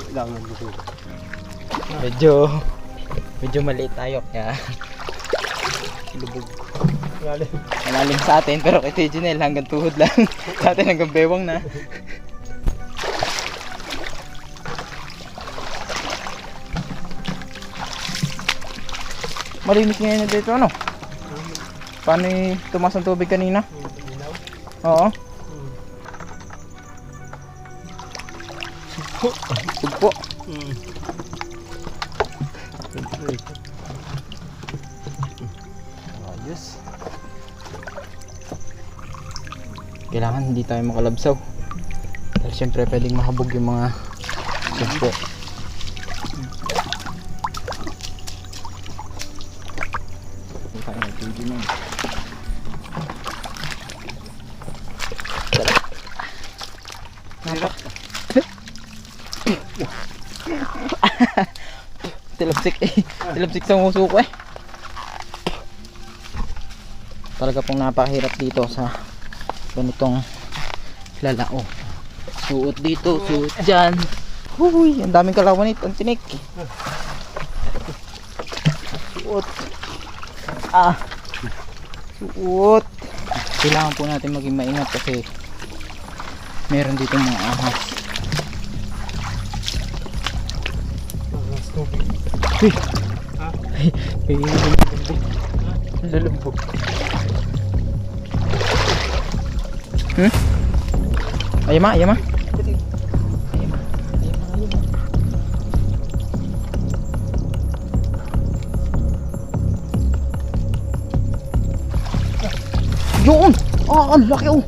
Langan mo siya. Medyo maliit tayo kaya Lubog. malalim sa atin, pero kay Tejonel hanggang tuhod lang. Sa atin hanggang bewang na. Malinis ngayon dito ano? Paano tumas ang tubig kanina? Oo. Sugpo. Ayos. Kailangan hindi tayo makalabsaw. Dahil syempre pwedeng mahabog yung mga sugpo. Tilapsik sa nguso ko eh. Talaga pong napakahirap dito sa ganitong lalao. Suot dito, suot dyan. Huy, ang daming kalawan ito, ang tinik. Suot. Suot. Kailangan po natin maging maingat kasi meron dito mga ahas. Uy! Ay, lalambog. Ayama. Yun! Ang laki oh!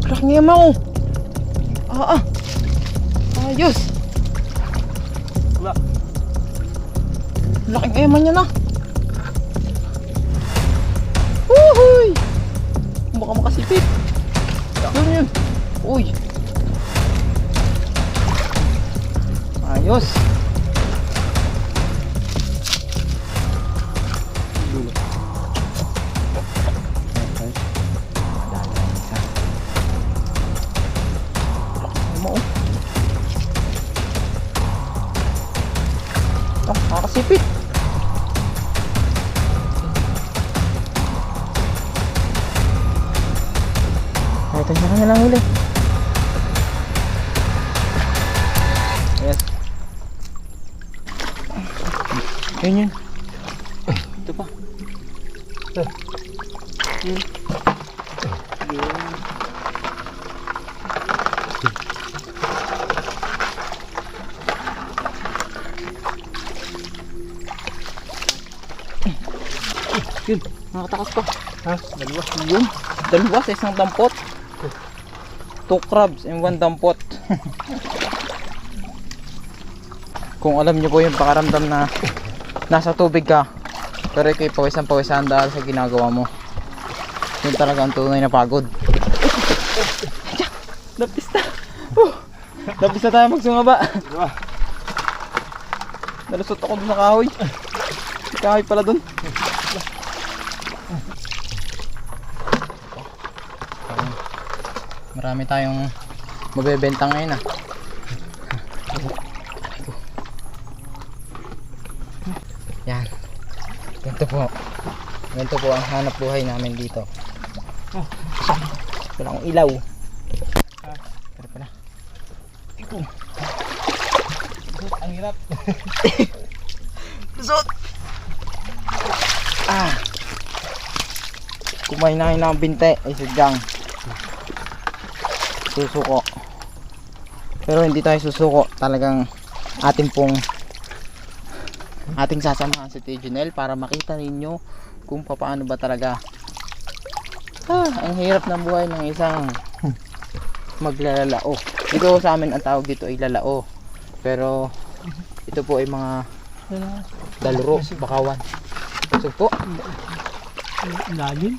Laki nga yama oh! Ayos! Laking eman niya na. Woohooy! Baka makasipit. Yun. Uy. Ayos. Makasipit. Ito siya kanya lang huli. Yes. Yun. Ito pa. Yun, nakatakas pa. Ha? Dalawa. Yun, dalawa sa isang dampot. 2 crabs and 1 dampot. Kung alam nyo po yung pakaramdam na nasa tubig ka pero ikaw pawisan dahil sa ginagawa mo, yun talaga ang tunay na pagod. Lapis na. Lapis na tayo magsungaba. Nalusot ako dun sa kahoy. Kahoy pala dun. Marami tayong mabebenta ngayon ah. Yan. Ganito po ang hanap buhay namin dito. Wala akong ilaw. Pero pala. Ang hirap. Lusot. Kumain na ng binte ay sadyang susuko. Pero hindi tayo susuko, talagang ating sasamahan si Tejonel para makita ninyo kung paano ba talaga ang hirap ng buhay ng isang maglalao. Dito sa amin ang tawag dito ay lalao, pero ito po ay mga daluro, bakawan. Sugpo. Lalim.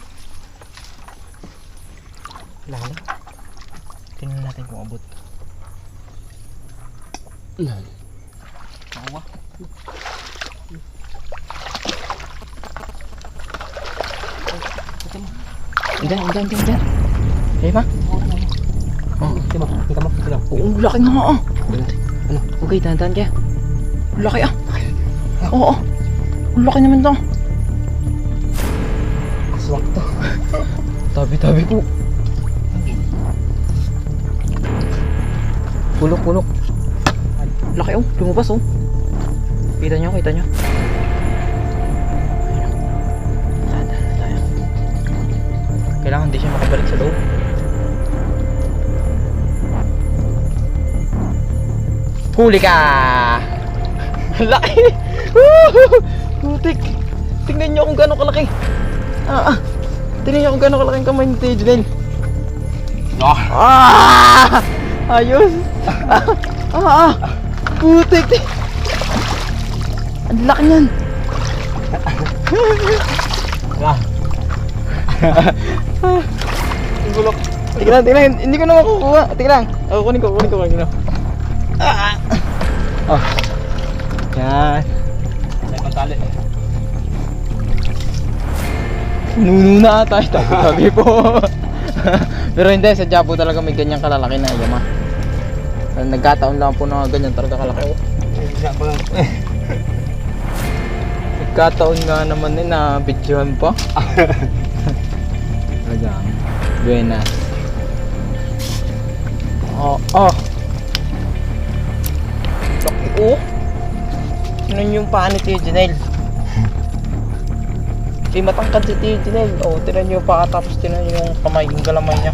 Tingnan natin kung abot. Awa. Diyan. Kaya ba? Oh, kita mo. Oo, laki nga ah. Ano? Okay, dahan-dahan kaya. Laki ah. Oo. Ang laki naman to. Aswang to. Tabi-tabi po. Pulok. Laki oh, lumabas oh. Kita nyo. Dahan-dahan na tayo. Kailangan hindi siya makabalik sa loob. Huli ka! Laki! Putik! Tingnan nyo kung gano'ng kalaki. Tingnan nyo kung gano'ng kalaki ang kamay ni Tio Junel. Ayos! Putik! Ang laki niyan! Ang gulok. Tingnan, hindi ko na makukuha. Tingnan, kunin ko. Yan. May pantali. Nuno na ata. Tabi po. Pero hindi, sadya po talaga may ganyang kalalaki na yama. Nagkataon lang po na ganyan talaga kalaki. Nagkataon nga naman na videohan pa. Ayan. Buenas. Laki oh. Tingnan yung paa ni Tio Junel. Matangkad si Tio Junel. Tingnan nyo yung paa tapos tingnan nyo yung kamay, yung galamay niya.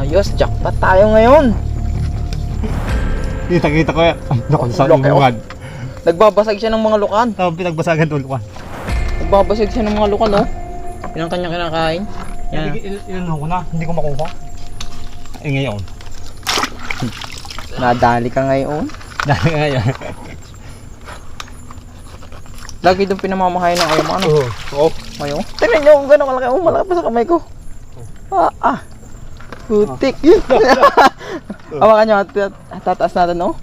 Ayos, jackpot tayo ngayon. Kita ko yan. Naku, sa Laki, lumuhan. Nagbabasag siya ng mga lukan. Tapos pinagbasagan to lukuhan. Nagbabasag siya ng mga lukan oh. Yan ang kanyang kinakain. Yan. Ilan ko na, hindi ko makuha. Ngayon. Nadali ka ngayon. Dahil ngayon. Lagi doon pinamamahay ng ayam ano. Oo. Mayo. Tingnan nyo kung gano'ng kalaki. Malaki pa sa kamay ko. Putik. Hawakan nyo. Tataas natin oh.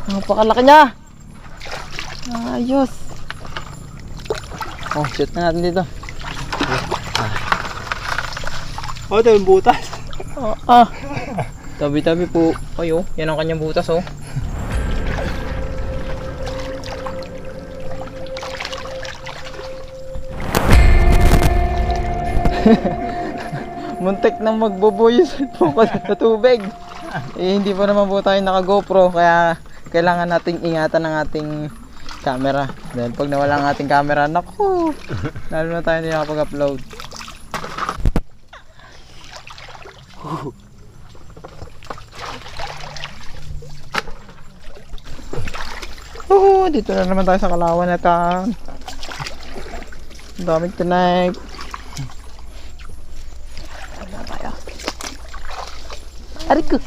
Napakalaki niya. Ayos. Shoot na natin dito. Ito yung butas. Tabi-tabi po. Yan ang kanyang butas oh. Muntik na magbubuo yung cellphone ko sa tubig. Hindi pa naman po tayo naka GoPro kaya kailangan nating ingatan ang ating camera. Dahil pag nawala ang ating camera, naku, lalo na tayo hindi nakapag-upload. Dito na naman tayo sa Kalawan at ang daming tonight. Ariko.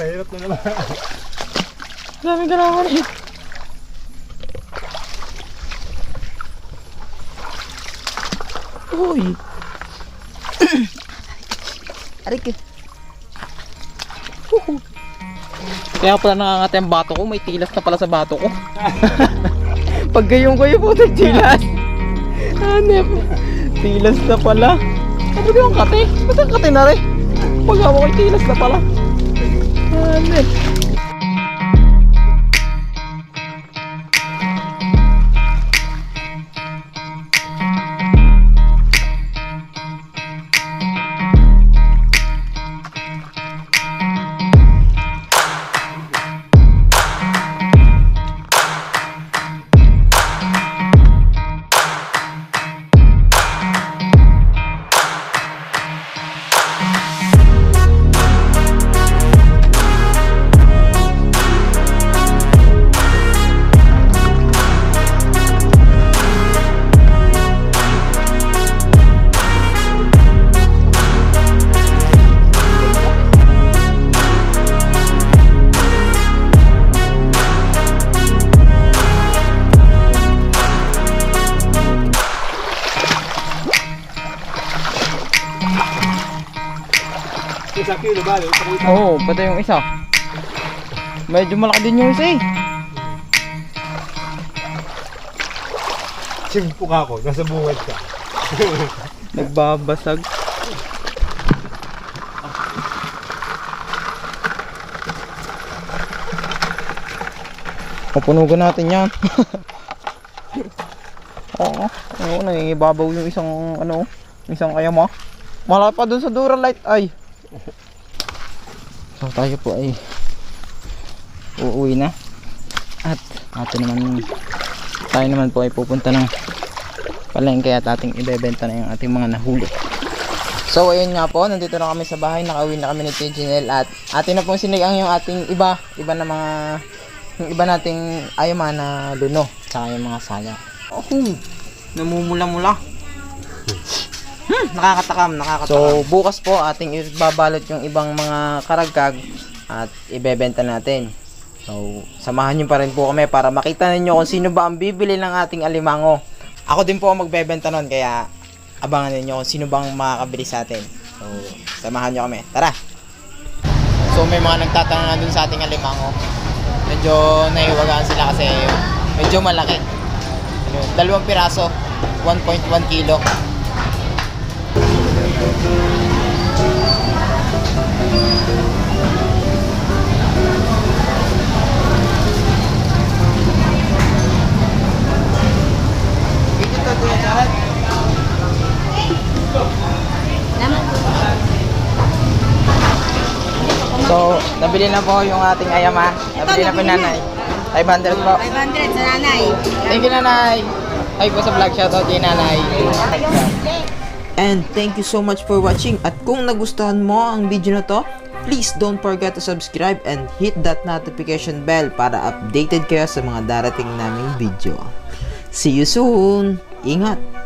Mahirap na naman. Daming Kalawan eh. Uy. Ariko. Kaya pala nakangati ang bato ko, may tilas na pala sa bato ko. Pag gayong ko yung puto, tilas. Hanep. Tilas na pala. Sabi ko yung kate. Ba't ang kate na rin? Pag hawak ko yung tilas na pala. Hanep. Isang kilo ba? Oo, pati yung isa. Medyo malaki din yung isa eh. Simpo ka ako, nasa bungad ka. Nagbabasag. Papunugan natin yan. Oo, nangingibabaw yung isang isang ayama. Malapit pa dun sa Duralite ay. So tayo po ay uuwi na. At tayo naman po ay pupunta ng palengke at ating ibebenta na yung ating mga nahuli. So ayun nga po, nandito na kami sa bahay, nakauwi na kami ni Tiginel at atin na pong sinigang yung ating iba na mga yung iba nating ayama na luno, tsaka yung mga saya. Oh, namumula-mula. Nakakatakam. So bukas po ating ibabalot yung ibang mga karagkag at ibebenta natin. So samahan niyo pa rin po kami para makita ninyo kung sino ba ang bibili ng ating alimango. Ako din po ang magbebenta nun, kaya abangan ninyo kung sino bang makakabili sa atin. So samahan niyo kami. Tara! So may mga nagtatanong na dun sa ating alimango. Medyo naiwagaan sila kasi medyo malaki. 2 piraso, 1.1 kilo. So, nabili na po yung ating ayama. Nabili na po nanay. 500 po. 500 sa nanay. Thank you, nanay. Ay po sa vlog, shoutout kay nanay. And thank you so much for watching. At kung nagustuhan mo ang video na to, please don't forget to subscribe and hit that notification bell para updated kayo sa mga darating naming video. See you soon! Ingat!